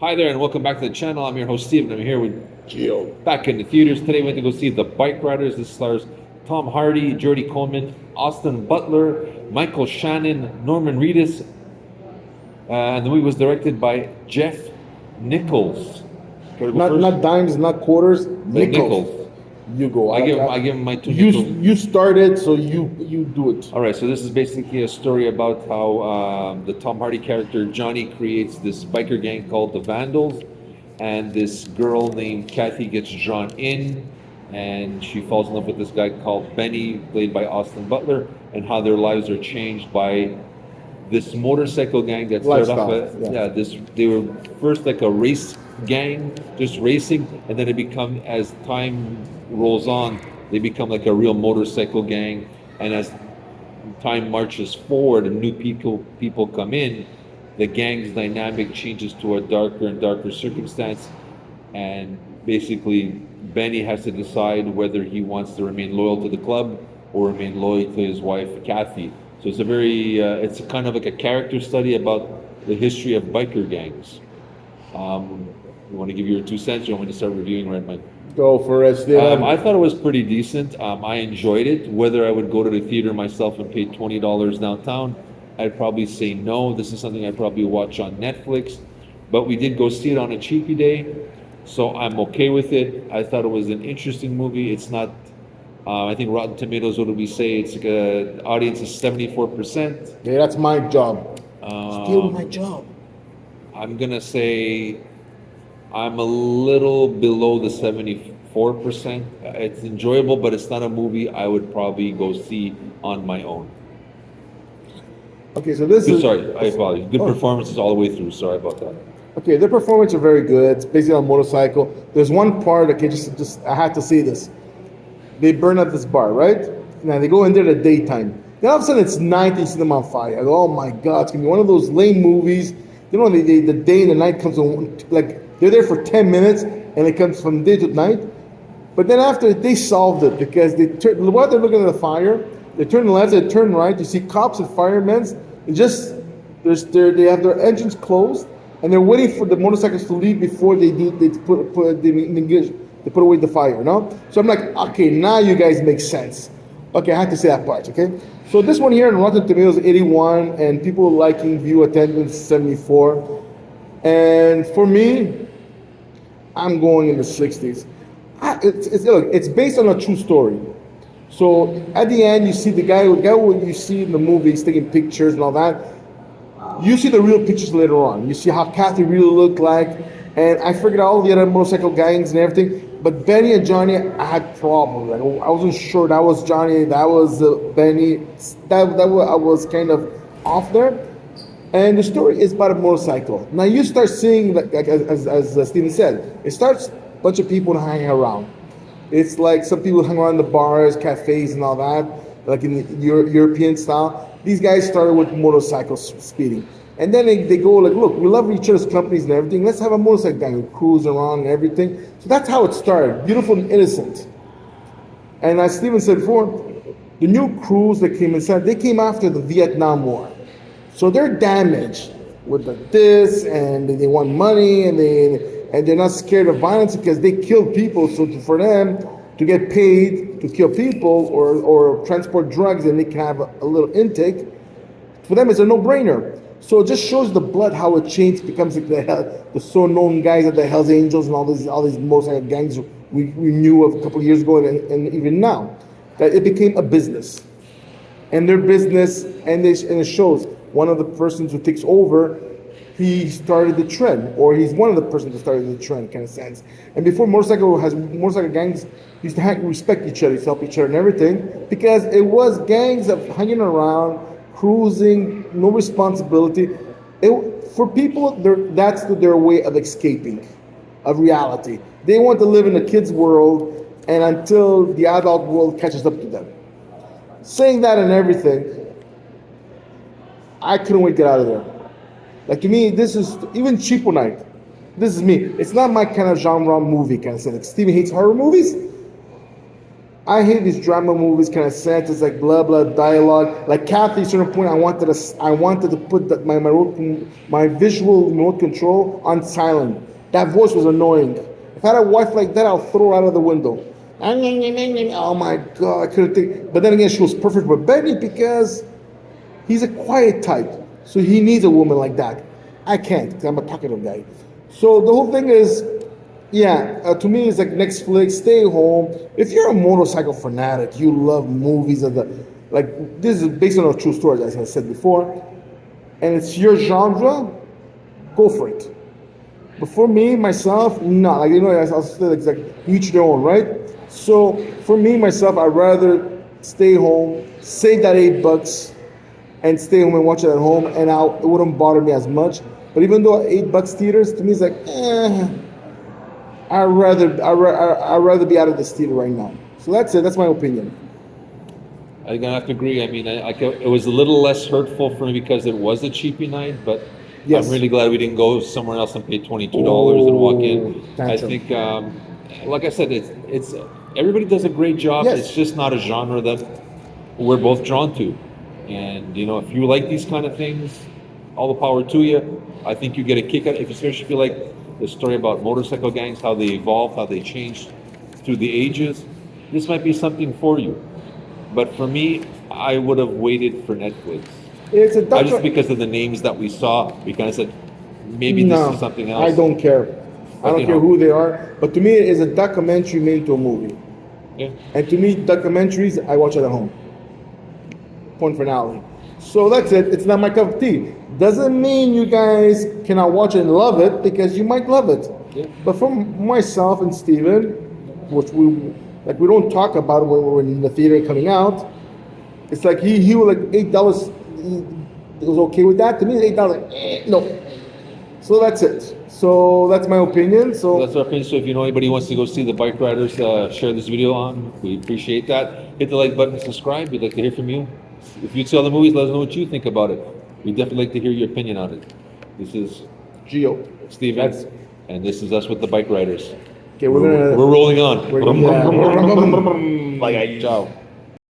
Hi there, and welcome back to the channel. I'm your host, Steve, and I'm here with Geo. back in the theaters. Today, we went to go see The Bikeriders. This stars Tom Hardy, Jodie Coleman, Austin Butler, Michael Shannon, Norman Reedus, and the movie was directed by Jeff Nichols. Care to go first? Not dimes, not quarters. Nickels. You go. I give him my two You nickels. you started, so you do it. All right, so this is basically a story about how the Tom Hardy character Johnny creates this biker gang called the Vandals, and this girl named Kathy gets drawn in, and she falls in love with this guy called Benny, played by Austin Butler, and how their lives are changed by this motorcycle gang that started off. They were first like a race gang, just racing, and then it become, as time rolls on, they become like a real motorcycle gang, and as time marches forward and new people come in, the gang's dynamic changes to a darker and darker circumstance, and basically Benny has to decide whether he wants to remain loyal to the club or remain loyal to his wife Kathy. So it's a very it's a kind of like a character study about the history of biker gangs. You want to give your 2 cents? You want me to start reviewing right now? Go for it, Steve. I thought it was pretty decent. I enjoyed it. Whether I would go to the theater myself and pay $20 downtown, I'd probably say no. This is something I'd probably watch on Netflix. But we did go see it on a cheapy day, so I'm okay with it. I thought it was an interesting movie. It's not, I think Rotten Tomatoes, what do we say? It's like the audience is 74%. Yeah, that's my job. Steal my job. I'm going to say I'm a little below the 74%. It's enjoyable, but it's not a movie I would probably go see on my own. Okay, so this is... Sorry, I apologize. Good performances all the way through. Sorry about that. Okay, their performances are very good. It's basically on a motorcycle. There's one part, okay, just I had to say this. They burn up this bar, right? Now they go in there at the daytime. Then all of a sudden it's night, you see them on fire. I go, oh my God, it's gonna be one of those lame movies. You know, the day and the night comes on, like they're there for 10 minutes and it comes from day to night. But then after they solved it because while they're looking at the fire, they turn left, they turn right. You see cops and firemen. They have their engines closed and they're waiting for the motorcycles to leave before they put away the fire. No, so I'm like, okay, now you guys make sense. Okay, I had to say that part. Okay, so this one here in Rotten Tomatoes 81 and people liking view attendance 74, and for me, I'm going in the 60s. It's based on a true story. So at the end, you see the guy what you see in the movie, he's taking pictures and all that. You see the real pictures later on. You see how Kathy really looked like, and I figured out all the other motorcycle gangs and everything. But Benny and Johnny, I had problems. Like, I wasn't sure that was Johnny, that was Benny. I was kind of off there. And the story is about a motorcycle. Now you start seeing, like as Steven said, it starts a bunch of people hanging around. It's like some people hang around in the bars, cafes, and all that, like in the European style. These guys started with motorcycles speeding. And then they go like, look, we love each other's companies and everything. Let's have a motorcycle gang who cruise around and everything. So that's how it started, beautiful and innocent. And as Steven said before, the new crews that came inside, they came after the Vietnam War. So they're damaged with this, and they want money, and they're not scared of violence because they kill people. So for them to get paid to kill people or transport drugs, and they can have a little intake, for them it's a no-brainer. So it just shows the blood how it changed, becomes like the so known guys at the Hells Angels and all these motorcycle gangs we knew of a couple of years ago and even now, that it became a business. And their business, and it shows one of the persons who takes over, he started the trend, or he's one of the persons who started the trend, kind of sense. And before motorcycle gangs used to respect each other, help each other and everything, because it was gangs of hanging around, cruising, no responsibility. For people, that's their way of escaping, of reality. They want to live in a kid's world, and until the adult world catches up to them. Saying that and everything, I couldn't wait to get out of there. Like, to me, this is, even Cheapo Night, this is me. It's not my kind of genre movie, kind of thing. Like, Steven hates horror movies. I hate these drama movies, kind of sad. It's like blah blah dialogue. Like Kathy, at a certain point, I wanted to put my visual remote control on silent. That voice was annoying. If I had a wife like that, I'll throw her out of the window. Oh my god, I couldn't think. But then again, she was perfect for Benny because he's a quiet type, so he needs a woman like that. I can't, because I'm a talkative guy. So the whole thing is, yeah, to me, it's like Netflix, stay home. If you're a motorcycle fanatic, you love movies of the, like, this is based on a true story, as I said before, and it's your genre, go for it. But for me, myself, no, like, I'll say it's like each their own, right? So for me, myself, I'd rather stay home, save that $8, and stay home and watch it at home, and it wouldn't bother me as much. But even though $8 theaters, to me, it's like, I'd rather be out of this theater right now. So that's it. That's my opinion. I'm gonna have to agree. I mean, it was a little less hurtful for me because it was a cheapy night, but Yes. I'm really glad we didn't go somewhere else and pay $22 and walk in. I Tantrum. think, like I said, it's everybody does a great job. Yes. It's just not a genre that we're both drawn to. And if you like these kind of things, all the power to you. I think you get a kick out, especially if you like the story about motorcycle gangs, how they evolved, how they changed through the ages. This might be something for you. But for me, I would have waited for Netflix. It's a Just because of the names that we saw, we kind of said, maybe No, this is something else. I don't care. I But, don't care who they are. But to me, it is a documentary made into a movie. Yeah. And to me, documentaries, I watch at home. Point finale. So that's it. It's not my cup of tea. Doesn't mean you guys cannot watch it and love it, because you might love it. Yeah. But for myself and Steven, which we don't talk about it when we're in the theater and coming out, it's like he was like $8. It was okay with that. To me, $8, no. So that's it. So that's my opinion. So That's our opinion. So if anybody wants to go see the Bike Riders, share this video on. We appreciate that. Hit the like button, subscribe. We'd like to hear from you. If you see all the movies, let us know what you think about it. We'd definitely like to hear your opinion on it. This is Gio. Steven, and this is us with the Bike Riders. Okay, we're We're rolling on. We're, yeah. Ciao.